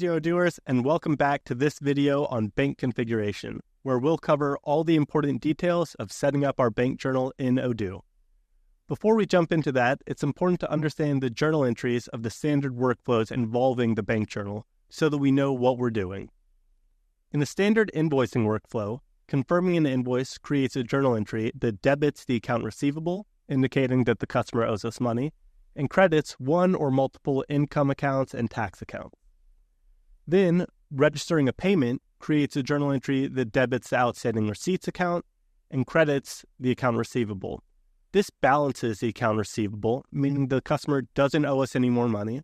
you, Odooers, and welcome back to this video on bank configuration, where we'll cover all the important details of setting up our bank journal in Odoo. Before we jump into that, it's important to understand the journal entries of the standard workflows involving the bank journal so that we know what we're doing. In the standard invoicing workflow, confirming an invoice creates a journal entry that debits the account receivable, indicating that the customer owes us money, and credits one or multiple income accounts and tax accounts. Then, registering a payment creates a journal entry that debits the outstanding receipts account and credits the account receivable. This balances the account receivable, meaning the customer doesn't owe us any more money,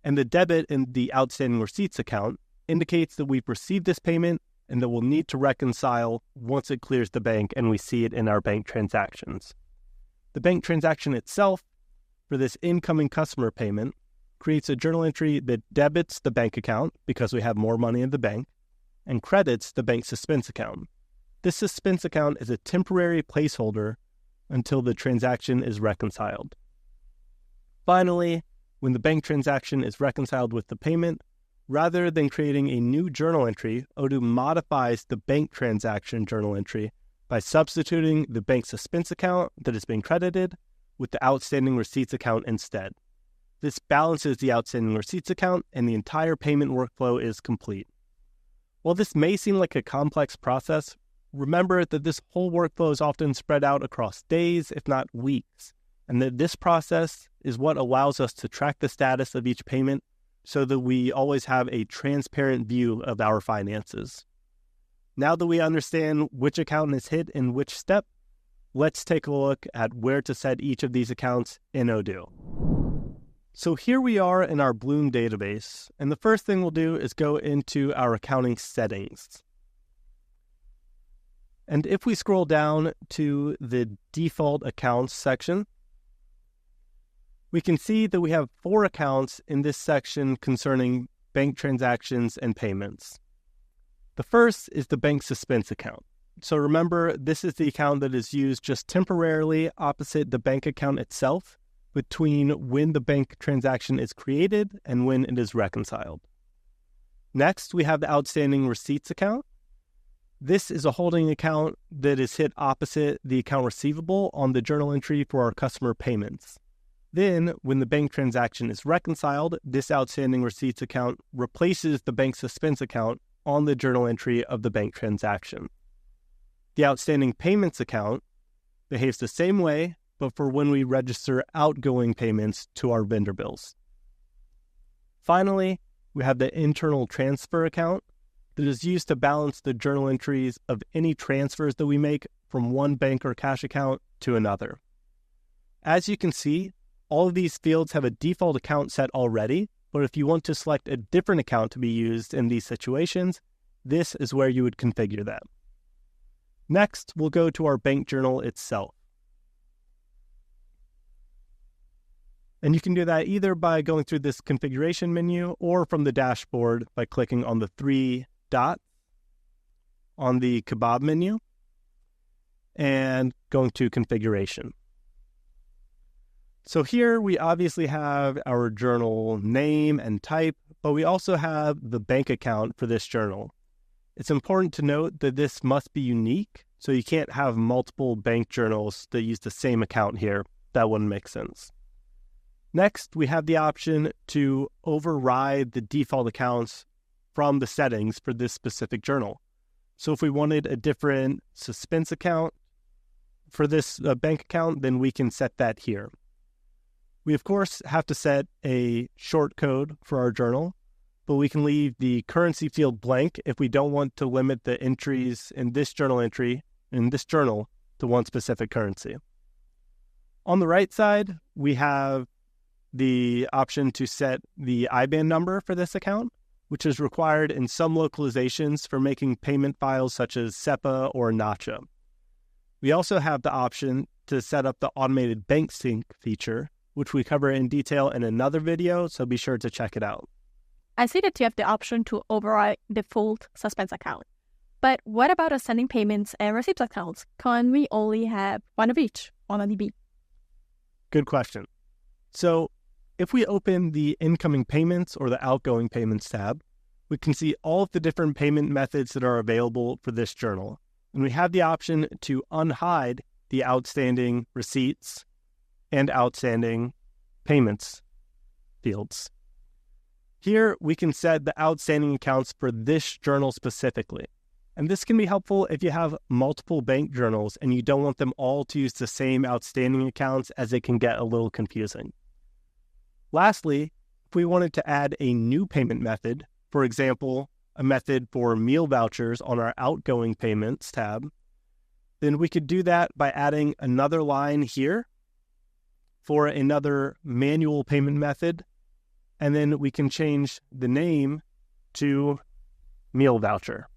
and the debit in the outstanding receipts account indicates that we've received this payment and that we'll need to reconcile once it clears the bank and we see it in our bank transactions. The bank transaction itself, for this incoming customer payment, creates a journal entry that debits the bank account because we have more money in the bank and credits the bank suspense account. This suspense account is a temporary placeholder until the transaction is reconciled. Finally, when the bank transaction is reconciled with the payment, rather than creating a new journal entry, Odoo modifies the bank transaction journal entry by substituting the bank suspense account that is being credited with the outstanding receipts account instead. This balances the outstanding receipts account and the entire payment workflow is complete. While this may seem like a complex process, remember that this whole workflow is often spread out across days, if not weeks, and that this process is what allows us to track the status of each payment so that we always have a transparent view of our finances. Now that we understand which account is hit in which step, let's take a look at where to set each of these accounts in Odoo. So here we are in our Bloom database, and the first thing we'll do is go into our accounting settings. And if we scroll down to the default accounts section, we can see that we have 4 accounts in this section concerning bank transactions and payments. The first is the bank suspense account. So remember, this is the account that is used just temporarily opposite the bank account itself between when the bank transaction is created and when it is reconciled. Next, we have the outstanding receipts account. This is a holding account that is hit opposite the account receivable on the journal entry for our customer payments. Then, when the bank transaction is reconciled, this outstanding receipts account replaces the bank suspense account on the journal entry of the bank transaction. The outstanding payments account behaves the same way, but for when we register outgoing payments to our vendor bills. Finally, we have the internal transfer account that is used to balance the journal entries of any transfers that we make from one bank or cash account to another. As you can see, all of these fields have a default account set already, but if you want to select a different account to be used in these situations, this is where you would configure that. Next, we'll go to our bank journal itself. And you can do that either by going through this configuration menu or from the dashboard by clicking on the 3 dots on the kebab menu and going to configuration. So here we obviously have our journal name and type, but we also have the bank account for this journal. It's important to note that this must be unique, so you can't have multiple bank journals that use the same account here. That wouldn't make sense. Next, we have the option to override the default accounts from the settings for this specific journal. So if we wanted a different suspense account for this bank account, then we can set that here. We, of course, have to set a short code for our journal, but we can leave the currency field blank if we don't want to limit the entries in this journal entry, in this journal, to one specific currency. On the right side, we have the option to set the IBAN number for this account, which is required in some localizations for making payment files such as SEPA or NACHA. We also have the option to set up the automated bank sync feature, which we cover in detail in another video, so be sure to check it out. I see that you have the option to override default suspense account. But what about sending payments and receipts accounts? Can we only have one of each on a DB? Good question. So if we open the incoming payments or the outgoing payments tab, we can see all of the different payment methods that are available for this journal. And we have the option to unhide the outstanding receipts and outstanding payments fields. Here, we can set the outstanding accounts for this journal specifically. And this can be helpful if you have multiple bank journals and you don't want them all to use the same outstanding accounts, as it can get a little confusing. Lastly, if we wanted to add a new payment method, for example, a method for meal vouchers on our outgoing payments tab, then we could do that by adding another line here for another manual payment method, and then we can change the name to meal voucher.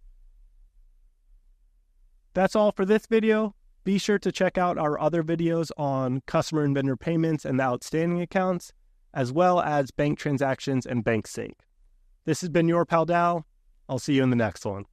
That's all for this video. Be sure to check out our other videos on customer and vendor payments and the outstanding accounts, as well as bank transactions and bank sync. This has been your pal Dal. I'll see you in the next one.